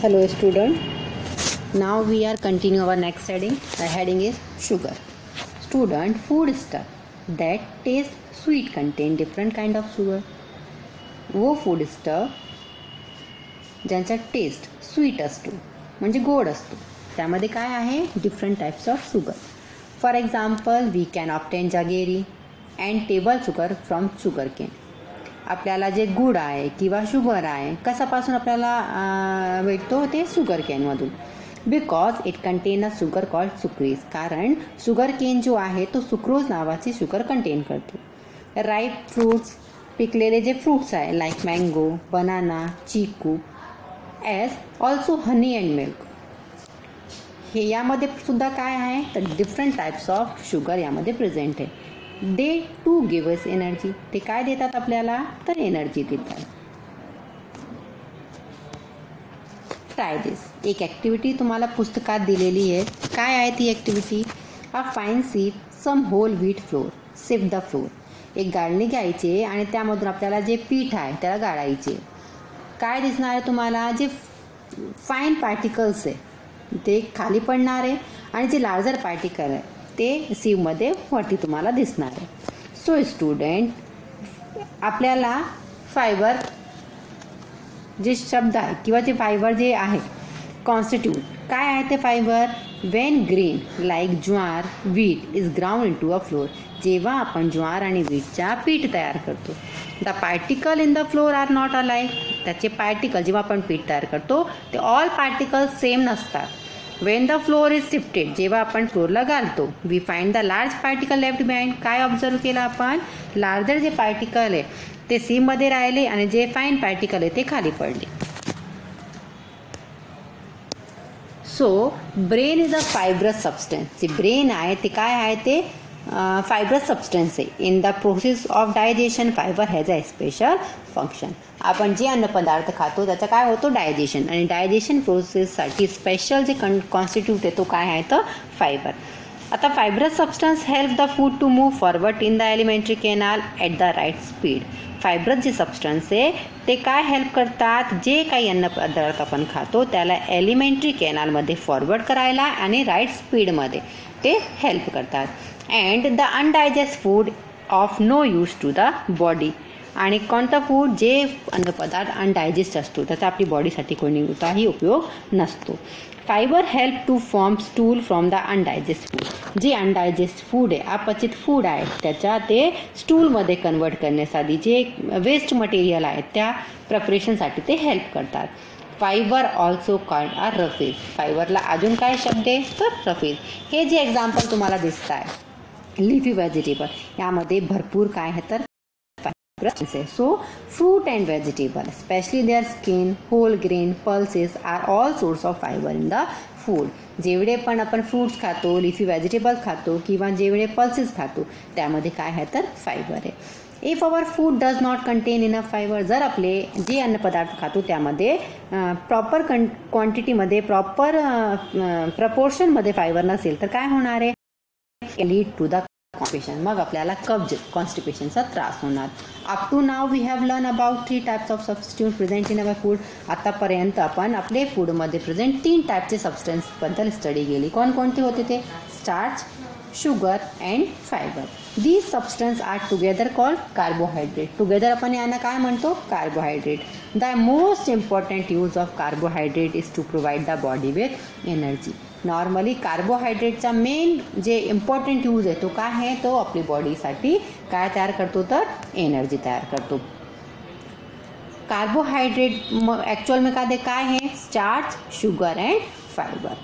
Hello student. Now we are continue our next heading. The heading is sugar. Student, food stuff that taste sweet contain different kind of sugar. वो food stuff ज्यांचा taste sweet असतो म्हणजे गोड असतो त्यामध्ये काय आहे different types of sugar. For example we can obtain jaggery and table sugar from sugar cane. आपल्याला जे गुड आहे किंवा शुगर आहे कशापासून आपल्याला भेटतो ते शुगर कॅनमधून. Because it contain a sugar called sucrose. कारण शुगर केन जो आहे तो सुक्रोज नावाची शुगर कंटेन करतो. राईप फ्रूट्स पिकलेले जे फ्रूट्स आहे like mango banana chikoo as also honey and milk. हे यामध्ये सुद्धा काय आहे तर डिफरंट टाइप्स ऑफ शुगर यामध्ये प्रेझेंट आहे. They to give us energy. ते काय देतात आपल्याला तर एनर्जी देतात. Try this. एक ॲक्टिव्हिटी तुम्हाला पुस्तकात दिलेली आहे. काय आहे ती activity? A fine sieve some whole wheat flour sift the flour. एक गाळणी घ्यायचे आणि त्यामधून आपल्याला जे पीठ आहे त्याला गाळायचे. काय दिसणार आहे तुम्हाला? जे फाईन पार्टिकल्स आहे ते खाली पडणार आहे आणि जे लार्जर पार्टिकल आहे ते सीवमध्ये वरती तुम्हाला दिसणार आहे. सो स्टुडंट आपल्याला फायबर जे शब्द आहे किंवा ते फायबर जे आहे कॉन्स्टिट्यूट काय आहे ते fibre? When grain like jowar wheat is ground in to a flour. जेव्हा आपण ज्वार आणि व्हीटचा पीठ तयार करतो the particle in the flour are not alike. त्याचे पार्टिकल जेव्हा आपण पीठ तयार करतो ते ऑल पार्टिकल सेम नसतात. When the flour is shifted जेव्हा आपण फ्लोरला घालतो we find the large particle left behind. काय ऑब्झर्व केलं आपण? लार्जर जे पार्टिकल आहे ते सीमध्ये राहिले आणि जे फाईन पार्टिकल आहे ते खाली पडले. So bran is a fibrous substance. जे ब्रेन आहे ते काय आहे ते फायब्रस सबस्टन्स आहे. In the process of digestion fibre has a special function. आपण जे अन्नपदार्थ खातो त्याचं काय होतो डायजेशन आणि डायजेशन प्रोसेससाठी स्पेशल जे कॉन्स्टिट्यूट आहे तो काय आहे तर फायबर. आता fibrous substance help the food to move forward in the alimentary canal at the right speed. Fibrous जे सबस्टन्स आहे ते काय हेल्प करतात? जे काही अन्नपदार्थ आपण खातो त्याला एलिमेंटरी कॅनलमध्ये फॉरवर्ड करायला आणि राईट स्पीडमध्ये ते हेल्प करतात. And the undigest food of no use to the body. आणि कोणता फूड जे अन्नपदार्थ अनडायजेस्ट असतो त्याचा आपली बॉडीसाठी कोणताही उपयोग नसतो. Fibre help to form stool from the undigest food. जे अनडायजेस्ट फूड आहे अपचित फूड आहे त्याच्या ते स्टूलमध्ये कन्वर्ट करण्यासाठी जे वेस्ट मटेरियल आहे त्या प्रिपरेशनसाठी ते हेल्प करतात. फायबर ऑल्सो कॉल्ड आ रफेज. फायबरला अजून काय शब्द आहे तर रफेज. हे जे एक्झाम्पल तुम्हाला दिसत आहे लिफी व्हेजिटेबल यामध्ये भरपूर काय आहे तर So fruit and vegetable, especially their skin, whole grain, pulses are all source of fiber in the food. जेवढे पण आपण फ्रूट्स खातो लिफी व्हेजिटेबल्स खातो किंवा जेवढे पल्सेस खातो त्यामध्ये काय आहे तर फायबर आहे. If our food does not content enough fibre. जर आपले जे अन्नपदार्थ खातो त्यामध्ये प्रॉपर क्वांटिटीमध्ये प्रॉपर प्रपोर्शनमध्ये फायबर नसेल तर काय होणार आहे? Lead to the constipation. मग आपल्याला कब्ज कॉन्स्टिपेशनचा त्रास होणार. Up to now we have learn about 3 types of substitute present in our food. आतापर्यंत आपण आपले फूडमध्ये प्रेझेंट 3 टाईपचे सबस्टन्सबद्दल स्टडी केली. कोणकोणते होते ते? Starch sugar and fibre. These substance are together called carbohydrate. Together आपण यांना काय म्हणतो? Carbohydrate. The most important use of carbohydrate is to provide the body with energy. Normally कार्बोहायड्रेटचा मेन जे इम्पॉर्टंट यूज आहे तो काय आहे? तो आपली बॉडीसाठी काय तयार करतो तर एनर्जी तयार करतो. कार्बोहायड्रेट ॲक्च्युअल में काय आहे? Starch sugar and fibre.